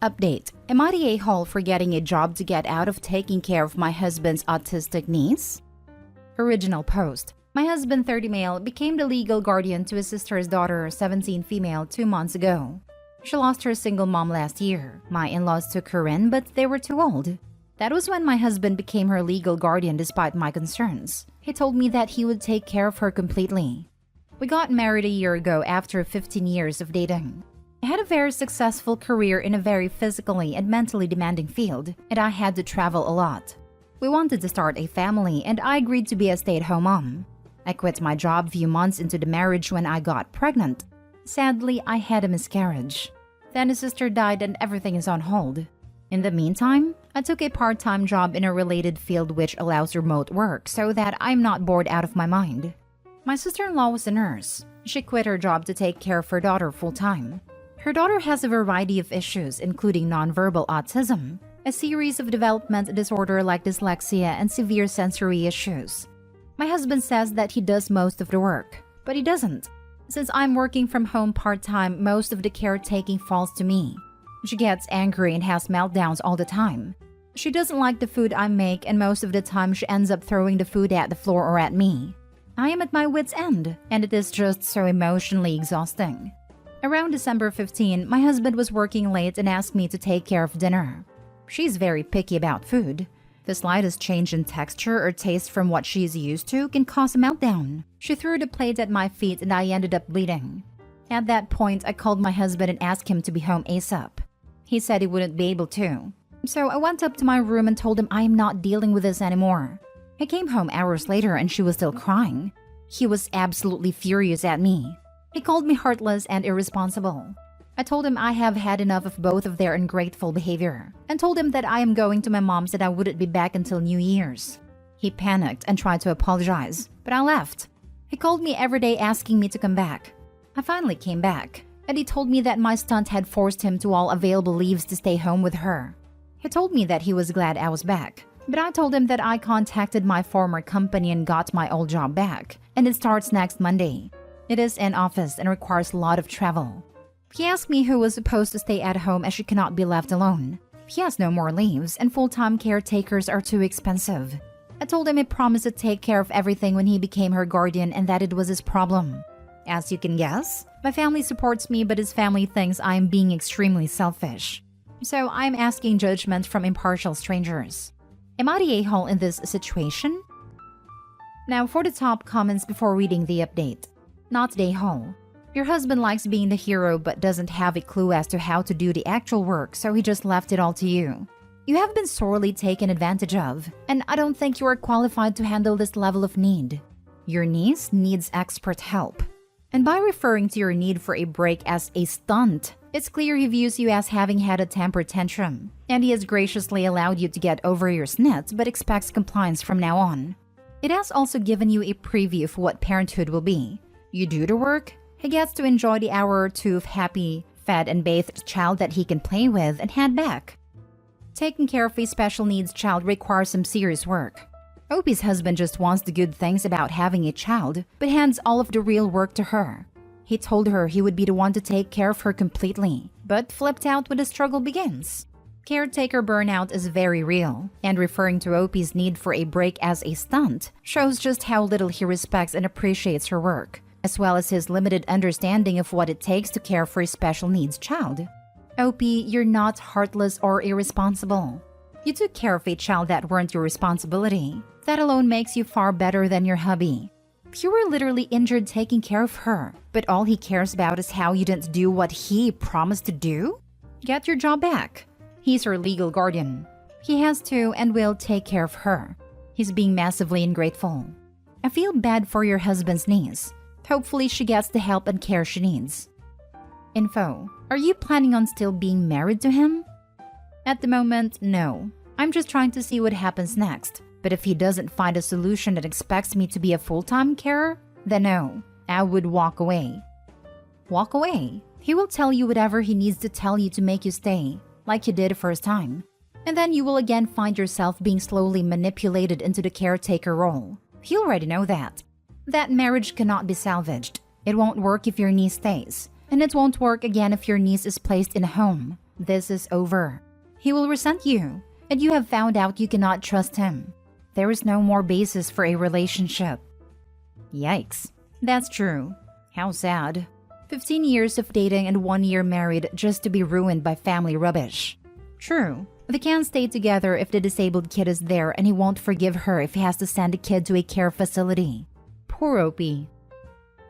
Update. Am I the a-hole for getting a job to get out of taking care of my husband's autistic niece? Original post. My husband, 30 male, became the legal guardian to his sister's daughter, 17 female, 2 months ago. She lost her single mom last year. My in-laws took her in, but they were too old. That was when my husband became her legal guardian despite my concerns. He told me that he would take care of her completely. We got married a year ago after 15 years of dating. I had a very successful career in a very physically and mentally demanding field, and I had to travel a lot. We wanted to start a family, and I agreed to be a stay-at-home mom. I quit my job a few months into the marriage when I got pregnant. Sadly, I had a miscarriage. Then his sister died and everything is on hold. In the meantime, I took a part-time job in a related field which allows remote work so that I'm not bored out of my mind. My sister-in-law was a nurse. She quit her job to take care of her daughter full-time. Her daughter has a variety of issues, including nonverbal autism, a series of development disorder like dyslexia, and severe sensory issues. My husband says that he does most of the work, but he doesn't. Since I'm working from home part-time, most of the caretaking falls to me. She gets angry and has meltdowns all the time. She doesn't like the food I make, and most of the time she ends up throwing the food at the floor or at me. I am at my wit's end, and it is just so emotionally exhausting. Around December 15, my husband was working late and asked me to take care of dinner. She's very picky about food. The slightest change in texture or taste from what she's used to can cause a meltdown. She threw the plate at my feet and I ended up bleeding. At that point, I called my husband and asked him to be home ASAP. He said he wouldn't be able to. So I went up to my room and told him I am not dealing with this anymore. I came home hours later and she was still crying. He was absolutely furious at me. He called me heartless and irresponsible. I told him I have had enough of both of their ungrateful behavior and told him that I am going to my mom's and I wouldn't be back until New Year's. He panicked and tried to apologize, but I left. He called me every day asking me to come back. I finally came back, and he told me that my stunt had forced him to all available leaves to stay home with her. He told me that he was glad I was back, but I told him that I contacted my former company and got my old job back, and it starts next Monday. It is in office and requires a lot of travel. He asked me who was supposed to stay at home as she cannot be left alone. He has no more leaves and full-time caretakers are too expensive. I told him I promised to take care of everything when he became her guardian and that it was his problem. As you can guess, my family supports me but his family thinks I am being extremely selfish. So I'm asking judgment from impartial strangers. Am I the a-hole in this situation? Now for the top comments before reading the update. Not the a-hole. Your husband likes being the hero but doesn't have a clue as to how to do the actual work, so he just left it all to you. You have been sorely taken advantage of, and I don't think you are qualified to handle this level of need. Your niece needs expert help. And by referring to your need for a break as a stunt, it's clear he views you as having had a temper tantrum, and he has graciously allowed you to get over your snit but expects compliance from now on. It has also given you a preview of what parenthood will be. You do the work, he gets to enjoy the hour or two of happy, fed and bathed child that he can play with and hand back. Taking care of a special needs child requires some serious work. Opie's husband just wants the good things about having a child, but hands all of the real work to her. He told her he would be the one to take care of her completely, but flipped out when the struggle begins. Caretaker burnout is very real, and referring to Opie's need for a break as a stunt shows just how little he respects and appreciates her work, as well as his limited understanding of what it takes to care for a special needs child. Opie, you're not heartless or irresponsible. You took care of a child that weren't your responsibility. That alone makes you far better than your hubby. You were literally injured taking care of her, but all he cares about is how you didn't do what he promised to do? Get your job back. He's her legal guardian. He has to and will take care of her. He's being massively ungrateful. I feel bad for your husband's niece. Hopefully she gets the help and care she needs. Info. Are you planning on still being married to him? At the moment, no. I'm just trying to see what happens next. But if he doesn't find a solution that expects me to be a full-time carer, then no, I would walk away. Walk away. He will tell you whatever he needs to tell you to make you stay, like you did the first time. And then you will again find yourself being slowly manipulated into the caretaker role. You already know that. That marriage cannot be salvaged. It won't work if your niece stays. And it won't work again if your niece is placed in a home. This is over. He will resent you, and you have found out you cannot trust him. There is no more basis for a relationship. Yikes. That's true. How sad. 15 years of dating and 1 year married just to be ruined by family rubbish. True. They can't stay together if the disabled kid is there, and he won't forgive her if he has to send a kid to a care facility. Poor Opie.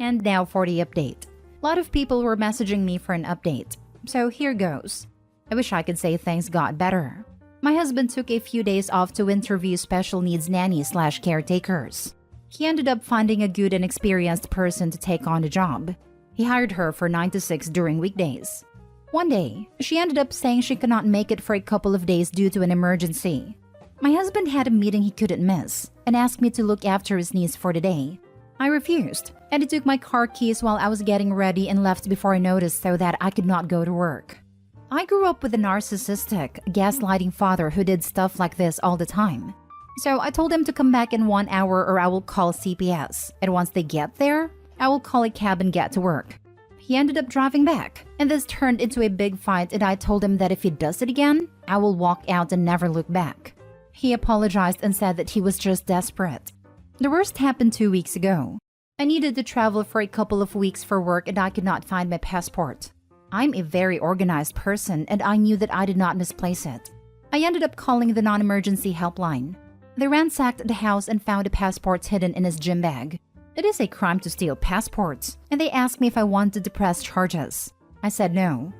And now for the update. A lot of people were messaging me for an update, so here goes. I wish I could say things got better. My husband took a few days off to interview special needs nannies/caretakers. He ended up finding a good and experienced person to take on the job. He hired her for 9 to 6 during weekdays. One day, she ended up saying she could not make it for a couple of days due to an emergency. My husband had a meeting he couldn't miss and asked me to look after his niece for the day. I refused, and he took my car keys while I was getting ready and left before I noticed so that I could not go to work. I grew up with a narcissistic, gaslighting father who did stuff like this all the time. So I told him to come back in 1 hour or I will call CPS, and once they get there, I will call a cab and get to work. He ended up driving back, and this turned into a big fight, and I told him that if he does it again, I will walk out and never look back. He apologized and said that he was just desperate. The worst happened 2 weeks ago. I needed to travel for a couple of weeks for work and I could not find my passport. I'm a very organized person and I knew that I did not misplace it. I ended up calling the non-emergency helpline. They ransacked the house and found the passports hidden in his gym bag. It is a crime to steal passports, and they asked me if I wanted to press charges. I said no.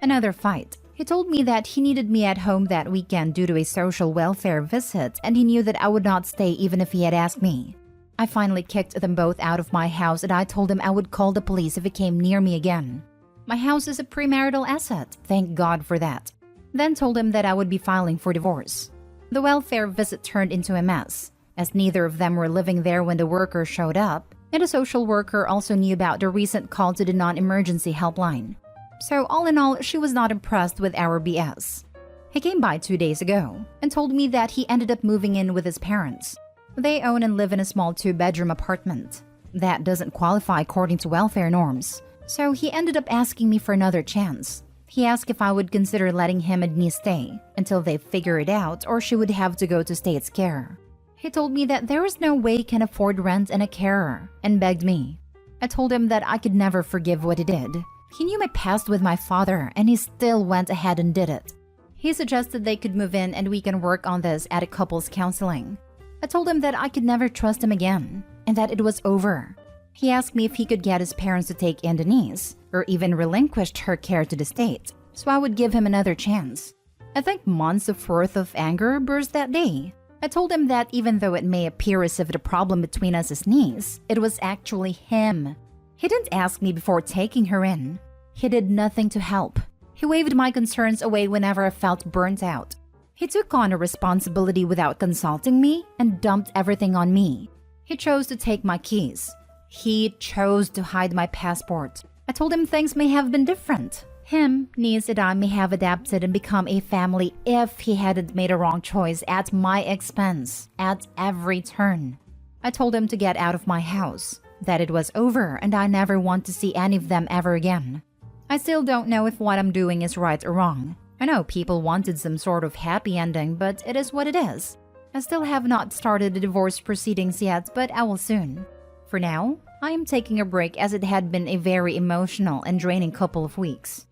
Another fight. He told me that he needed me at home that weekend due to a social welfare visit, and he knew that I would not stay even if he had asked me. I finally kicked them both out of my house, and I told him I would call the police if he came near me again. My house is a premarital asset, thank God for that. Then told him that I would be filing for divorce. The welfare visit turned into a mess, as neither of them were living there when the worker showed up, and the social worker also knew about the recent call to the non-emergency helpline. So all in all, she was not impressed with our BS. He came by 2 days ago and told me that he ended up moving in with his parents. They own and live in a small 2-bedroom apartment. That doesn't qualify according to welfare norms, so he ended up asking me for another chance. He asked if I would consider letting him and me stay until they figure it out, or she would have to go to state's care. He told me that there was no way he can afford rent and a carer, and begged me. I told him that I could never forgive what he did. He knew my past with my father, and he still went ahead and did it. He suggested they could move in and we can work on this at a couples counseling. I told him that I could never trust him again, and that it was over. He asked me if he could get his parents to take in Denise, or even relinquished her care to the state, so I would give him another chance. I think months of worth of anger burst that day. I told him that even though it may appear as if the problem between us is niece, it was actually him. He didn't ask me before taking her in. He did nothing to help. He waved my concerns away whenever I felt burnt out. He took on a responsibility without consulting me and dumped everything on me. He chose to take my keys. He chose to hide my passport. I told him things may have been different. Him, niece, and I may have adapted and become a family if he hadn't made a wrong choice at my expense, at every turn. I told him to get out of my house, that it was over and I never want to see any of them ever again. I still don't know if what I'm doing is right or wrong. I know people wanted some sort of happy ending, but it is what it is. I still have not started the divorce proceedings yet, but I will soon. For now, I am taking a break as it had been a very emotional and draining couple of weeks.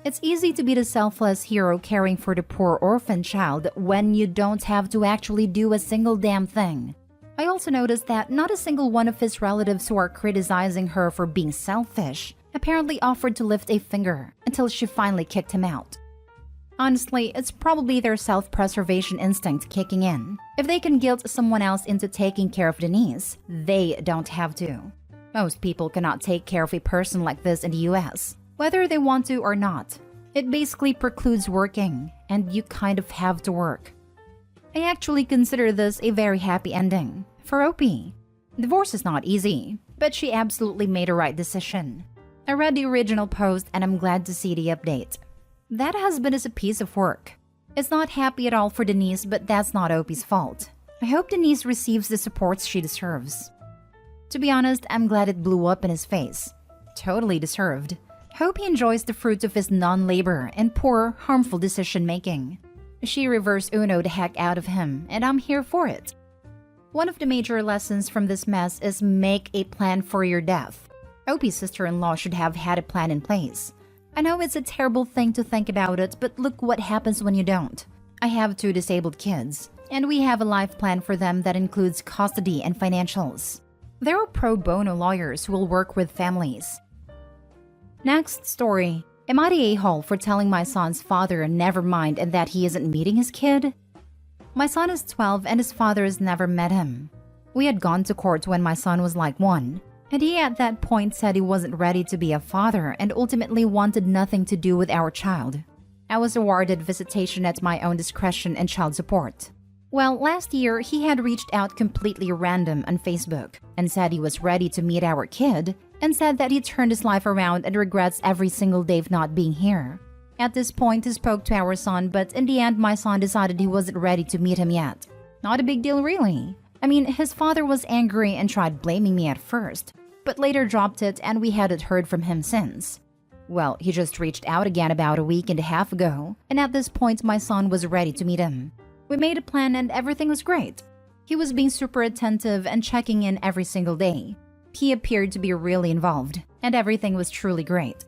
It's easy to be the selfless hero caring for the poor orphan child when you don't have to actually do a single damn thing. I also noticed that not a single one of his relatives who are criticizing her for being selfish apparently offered to lift a finger until she finally kicked him out. Honestly, it's probably their self-preservation instinct kicking in. If they can guilt someone else into taking care of Denise, they don't have to. Most people cannot take care of a person like this in the US, whether they want to or not. It basically precludes working, and you kind of have to work. I actually consider this a very happy ending for Opie. Divorce is not easy, but she absolutely made a right decision. I read the original post and I'm glad to see the update. That husband is a piece of work. It's not happy at all for Denise, but that's not Opie's fault. I hope Denise receives the support she deserves. To be honest, I'm glad it blew up in his face. Totally deserved. Hope he enjoys the fruits of his non-labor and poor, harmful decision-making. She reverse Uno the heck out of him, and I'm here for it. One of the major lessons from this mess is make a plan for your death. Opie's sister-in-law should have had a plan in place. I know it's a terrible thing to think about it, but look what happens when you don't. I have 2 disabled kids, and we have a life plan for them that includes custody and financials. There are pro bono lawyers who will work with families. Next story. Am I the a-hole for telling my son's father never mind and that he isn't meeting his kid? My son is 12 and his father has never met him. We had gone to court when my son was like 1, and he at that point said he wasn't ready to be a father and ultimately wanted nothing to do with our child. I was awarded visitation at my own discretion and child support. Well, last year, he had reached out completely random on Facebook and said he was ready to meet our kid and said that he turned his life around and regrets every single day of not being here. At this point, he spoke to our son, but in the end, my son decided he wasn't ready to meet him yet. Not a big deal, really. I mean, his father was angry and tried blaming me at first, but later dropped it and we hadn't heard from him since. Well, he just reached out again about a week and a half ago, and at this point, my son was ready to meet him. We made a plan and everything was great. He was being super attentive and checking in every single day. He appeared to be really involved, and everything was truly great.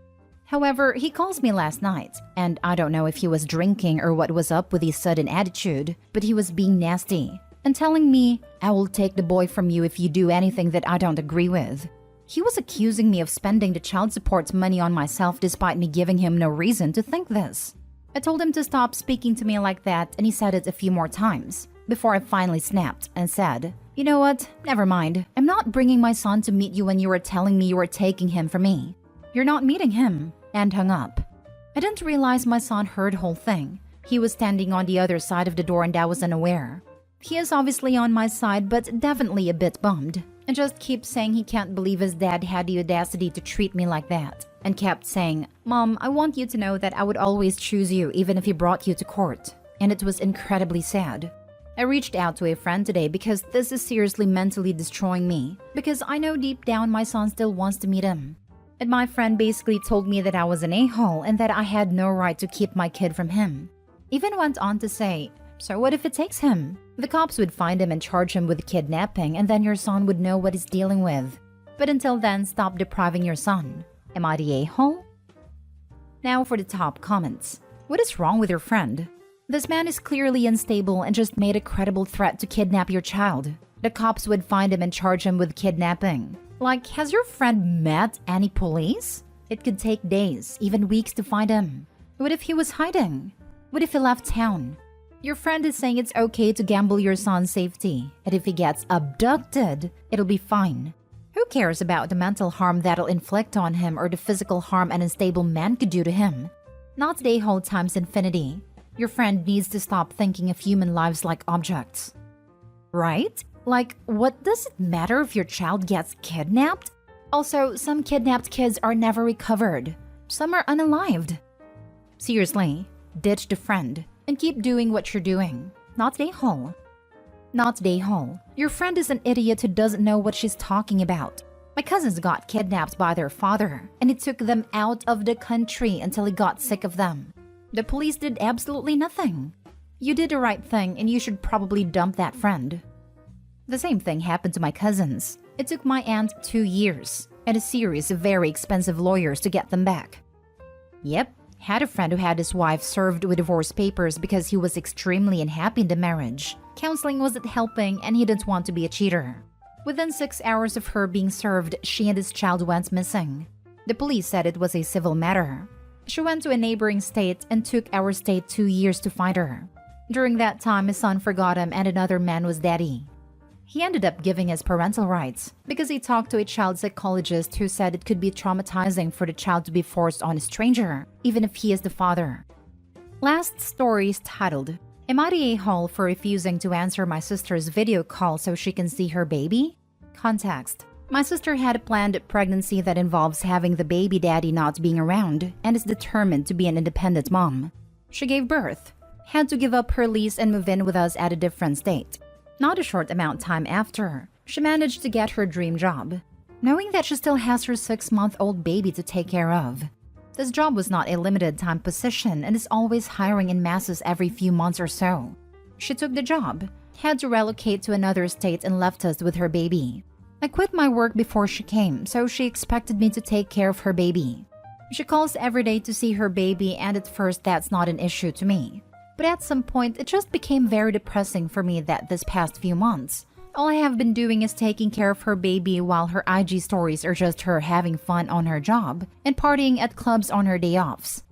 However, he calls me last night, and I don't know if he was drinking or what was up with his sudden attitude, but he was being nasty and telling me, "I will take the boy from you if you do anything that I don't agree with." He was accusing me of spending the child support money on myself despite me giving him no reason to think this. I told him to stop speaking to me like that, and he said it a few more times before I finally snapped and said, "You know what? Never mind. I'm not bringing my son to meet you when you were telling me you were taking him from me. You're not meeting him," and hung up. I didn't realize my son heard the whole thing. He was standing on the other side of the door and I was unaware. He is obviously on my side, but definitely a bit bummed, and just keeps saying he can't believe his dad had the audacity to treat me like that, and kept saying, "Mom, I want you to know that I would always choose you even if he brought you to court," and it was incredibly sad. I reached out to a friend today because this is seriously mentally destroying me, because I know deep down my son still wants to meet him. And my friend basically told me that I was an a-hole and that I had no right to keep my kid from him. Even went on to say, "So what if it takes him? The cops would find him and charge him with kidnapping, and then your son would know what he's dealing with. But until then, stop depriving your son. Am I the a-hole?" Now for the top comments. What is wrong with your friend? This man is clearly unstable and just made a credible threat to kidnap your child. The cops would find him and charge him with kidnapping. Like, has your friend met any police? It could take days, even weeks to find him. What if he was hiding? What if he left town? Your friend is saying it's okay to gamble your son's safety, and if he gets abducted, it'll be fine. Who cares about the mental harm that'll inflict on him or the physical harm an unstable man could do to him? Not the whole times infinity. Your friend needs to stop thinking of human lives like objects. Right? Like, what does it matter if your child gets kidnapped? Also, some kidnapped kids are never recovered. Some are unalived. Seriously, ditch the friend and keep doing what you're doing. Not the hole. Not the hole. Your friend is an idiot who doesn't know what she's talking about. My cousins got kidnapped by their father, and it took them out of the country until he got sick of them. The police did absolutely nothing. You did the right thing, and you should probably dump that friend. The same thing happened to my cousins. It took my aunt 2 years and a series of very expensive lawyers to get them back. Yep, had a friend who had his wife served with divorce papers because he was extremely unhappy in the marriage. Counseling wasn't helping and he didn't want to be a cheater. Within 6 hours of her being served, she and his child went missing. The police said it was a civil matter. She went to a neighboring state and took our state 2 years to find her. During that time, his son forgot him and another man was daddy. He ended up giving his parental rights because he talked to a child psychologist who said it could be traumatizing for the child to be forced on a stranger, even if he is the father. Last story is titled, "Am I the a-hole for refusing to answer my sister's video call so she can see her baby?" Context. My sister had a planned pregnancy that involves having the baby daddy not being around and is determined to be an independent mom. She gave birth, had to give up her lease and move in with us at a different state. Not a short amount of time after, she managed to get her dream job, knowing that she still has her 6-month-old baby to take care of. This job was not a limited time position and is always hiring in masses every few months or so. She took the job, had to relocate to another state, and left us with her baby. I quit my work before she came, so she expected me to take care of her baby. She calls every day to see her baby, and at first that's not an issue to me. But at some point, it just became very depressing for me that this past few months, all I have been doing is taking care of her baby while her IG stories are just her having fun on her job and partying at clubs on her day offs.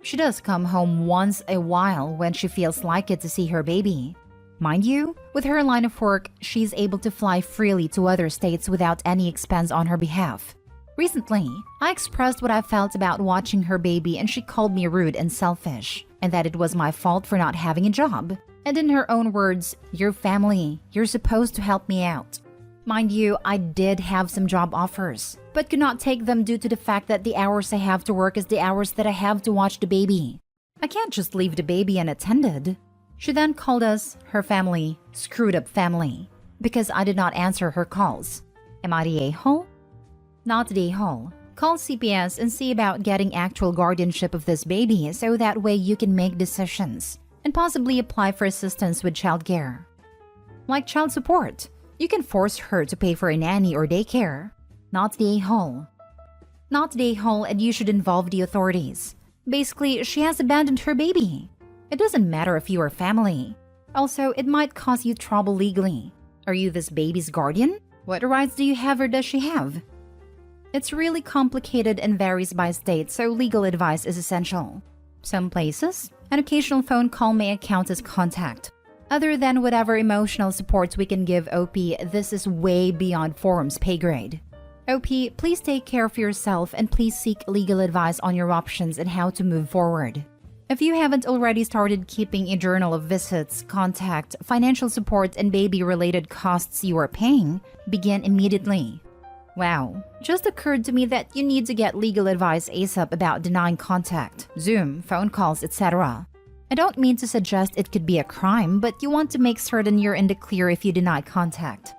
She does come home once a while when she feels like it to see her baby. Mind you, with her line of work, she's able to fly freely to other states without any expense on her behalf. Recently, I expressed what I felt about watching her baby, and she called me rude and selfish, and that it was my fault for not having a job. And in her own words, "You're family, you're supposed to help me out." Mind you, I did have some job offers, but could not take them due to the fact that the hours I have to work is the hours that I have to watch the baby. I can't just leave the baby unattended. She then called us, her family, screwed up family, because I did not answer her calls. Am I the a-hole? Not the a-hole. Call CPS and see about getting actual guardianship of this baby so that way you can make decisions and possibly apply for assistance with childcare. Like child support, you can force her to pay for a nanny or daycare. Not the a-hole. Not the a-hole, and you should involve the authorities. Basically, she has abandoned her baby. It doesn't matter if you are family. Also, it might cause you trouble legally. Are you this baby's guardian? What rights do you have or does she have? It's really complicated and varies by state, so legal advice is essential. Some places, an occasional phone call may count as contact. Other than whatever emotional supports we can give OP, this is way beyond forum's pay grade. OP, please take care of yourself and please seek legal advice on your options and how to move forward. If you haven't already started keeping a journal of visits, contact, financial support, and baby-related costs you are paying, begin immediately. Wow, just occurred to me that you need to get legal advice ASAP about denying contact, Zoom, phone calls, etc. I don't mean to suggest it could be a crime, but you want to make certain you're in the clear if you deny contact.